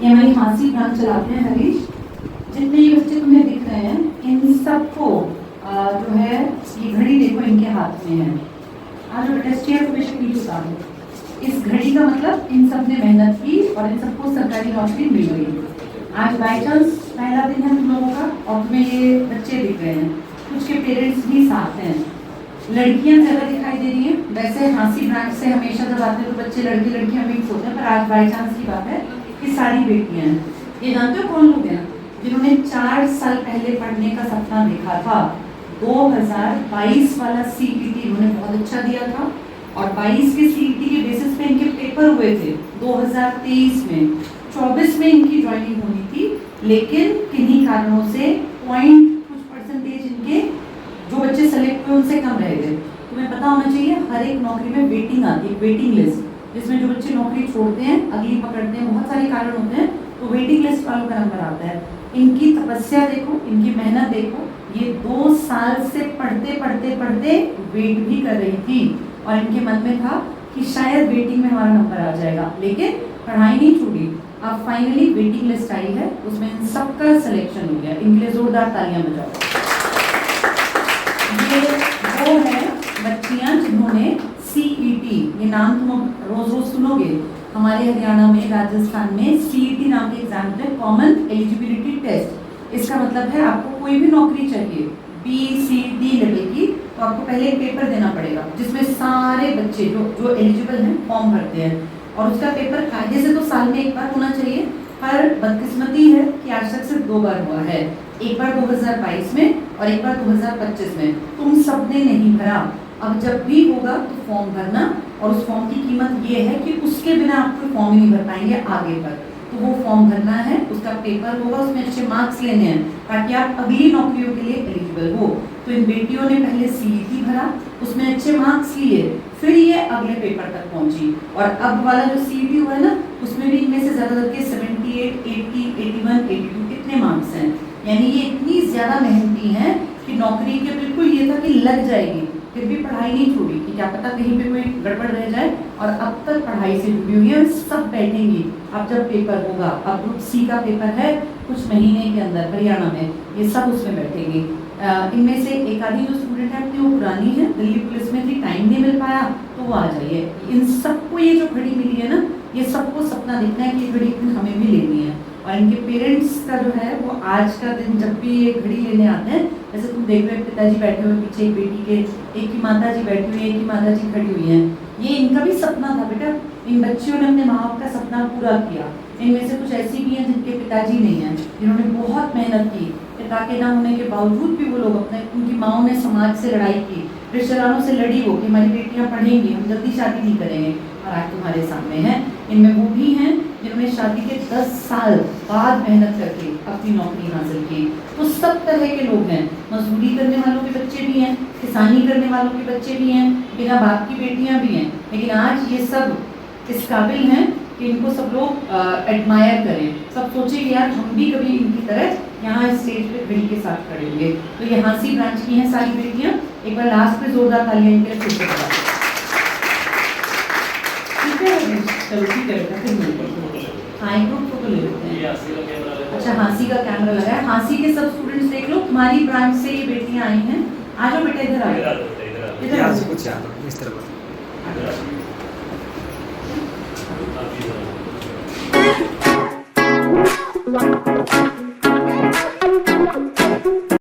ये हमारी हाँसी ब्रांच चलाते हैं हरीश। जितने ये बच्चे तुम्हें दिख रहे हैं इन सबको जो है ये घड़ी देखो इनके हाथ में है। आज बेटा स्टेयर को बेशक नीचे उतार दो। इस घड़ी का मतलब इन सब ने मेहनत की और इन सबको सरकारी नौकरी मिल गई। आज बाई चांस पहला दिन है तुम लोगों का और तुम्हें ये बच्चे दिख रहे हैं, कुछ के पेरेंट्स भी साथ हैं। लड़कियां ज़्यादा दिखाई दे रही हैं। वैसे हाँसी ब्रांच से हमेशा जब आते हैं तो बच्चे लड़की लड़कियां मिक्स होते हैं, पर आज बाई चांस की बात है कि सारी बेटियां हैं। ये जानते हो कौन लोग हैं जिन्होंने 4 साल पहले पढ़ने का सपना देखा था। 2022 वाला CET इन्होंने बहुत अच्छा दिया था और 22 के CET के बेसिस पे इनके पेपर हुए थे 2023 में। 24 में इनकी ज्वाइनिंग होनी थी, लेकिन किन्हीं कारणों से कुछ परसेंटेज इनके जो बच्चे सेलेक्ट हुए उनसे कम रह गए। तुम्हें पता होना चाहिए हर एक नौकरी में वेटिंग आती है, वेटिंग लिस्ट, जिसमें जो बच्चे नौकरी छोड़ते हैं अगली पकड़ते हैं, बहुत सारे कारण होते हैं, तो वेटिंग लिस्ट वालों का नंबर आता है। इनकी तपस्या देखो, इनकी मेहनत देखो। ये 2 साल से पढ़ते पढ़ते पढ़ते वेट भी कर रही थी और इनके मन में था कि शायद वेटिंग में हमारा नंबर आ जाएगा, लेकिन पढ़ाई नहीं छूटी। अब फाइनली वेटिंग लिस्ट आई है, उसमें इन सबका सिलेक्शन हो गया। इनके लिए जोरदार तालियां बजाओ। ये वो है बच्चियां जिन्होंने CET, ये नाम तुम रोज रोज सुनोगे, हमारे हरियाणा में राजस्थान में CET नाम के एग्जाम होते हैं, कॉमन एलिजिबिलिटी टेस्ट। इसका मतलब है आपको कोई भी नौकरी चाहिए BCD लेवल की, तो आपको पहले एक पेपर देना पड़ेगा जिसमें सारे बच्चे जो एलिजिबल हैं फॉर्म भरते हैं और उसका पेपर कायदे से तो साल में एक बार होना चाहिए, पर बदकिस्मती है कि आज तक सिर्फ 2 बार हुआ है। एक बार 2022 में और एक बार 2025 में। तुम सबने नहीं भरा। अब जब भी होगा तो फॉर्म भरना, और उस फॉर्म की कीमत ये है कि उसके बिना आप कोई फॉर्म ही नहीं भर पाएंगे आगे तक। तो वो फॉर्म भरना है, उसका पेपर होगा, उसमें अच्छे मार्क्स लेने हैं ताकि आप अगली नौकरियों के लिए एलिजिबल हो। तो इन बेटियों ने पहले CET भरा, उसमें अच्छे मार्क्स लिए, फिर ये अगले पेपर तक पहुंची। और अब वाला जो CET हुआ है ना, उसमें भी इनमें से ज़्यादातर के 78, 80, 81, 82 इतने मार्क्स हैं। यानी ये इतनी ज़्यादा मेहनती हैं कि नौकरी के बिल्कुल ये था कि लग जाएगी, फिर भी पढ़ाई नहीं छोड़ी कि क्या पता कहीं पे कोई गड़बड़ रह जाए, और अब तक पढ़ाई से जुड़ी हुई है। सब बैठेंगी अब जब पेपर होगा। अब ग्रुप C का पेपर है कुछ महीने के अंदर हरियाणा में, ये सब उसमें बैठेंगी। इनमें से एक आधी जो स्टूडेंट है अपनी वो पुरानी है, दिल्ली पुलिस में थी, टाइम नहीं मिल पाया, तो वो आ जाइए। इन सबको ये जो घड़ी मिली है ना, ये सबको सपना दिखना है कि ये घड़ी हमें भी लेनी है। और इनके पेरेंट्स का जो है वो आज का दिन जब भी ये घड़ी लेने आते हैं, जैसे तुम देख रहे हो पिताजी बैठे हुए पीछे, एक बेटी के, एक की माता जी बैठी हुई है, एक की माता जी खड़ी हुई हैं। ये इनका भी सपना था बेटा, इन बच्चियों ने अपने माँ बाप का सपना पूरा किया। इनमें से कुछ ऐसी भी हैं जिनके पिताजी नहीं हैं, जिन्होंने बहुत मेहनत की, पिता के ना होने के बावजूद भी वो लोग अपने, उनकी माओं ने समाज से लड़ाई की, रिश्तेदारों से लड़ी वो कि हमारी बेटियाँ पढ़ेंगी, हम जल्दी शादी नहीं करेंगे, और आज तुम्हारे सामने हैं। इनमें वो भी हैं जिन्होंने शादी के 10 साल बाद मेहनत करके अपनी नौकरी हासिल की। तो सब तरह के लोग हैं, मजदूरी करने वालों के बच्चे भी हैं, किसानी करने वालों के बच्चे भी हैं, बिना बाप की बेटियां भी हैं, लेकिन आज ये सब इस काबिल हैं कि इनको सब लोग एडमायर करें, सब सोचे कि यार हम भी कभी इनकी तरह यहाँ स्टेज पे घड़ी के साथ खड़े होंगे। तो ये हाँसी ब्रांच की हैं सारी बेटियाँ। एक बार लास्ट पे जोरदार तालियां इनके लिए फिर से। चलो ठीक है बेटा, फिर मिलते हैं। हाँ एक ग्रुप फोटो ले लेते हैं। अच्छा हाँसी का कैमरा लगा है, हाँसी के सब स्टूडेंट्स देख लो, तुम्हारी ब्रांच से ये बेटियां आई हैं। आ जाओ बेटा, इधर आओ, इधर आ जाओ, कुछ इस तरफ। One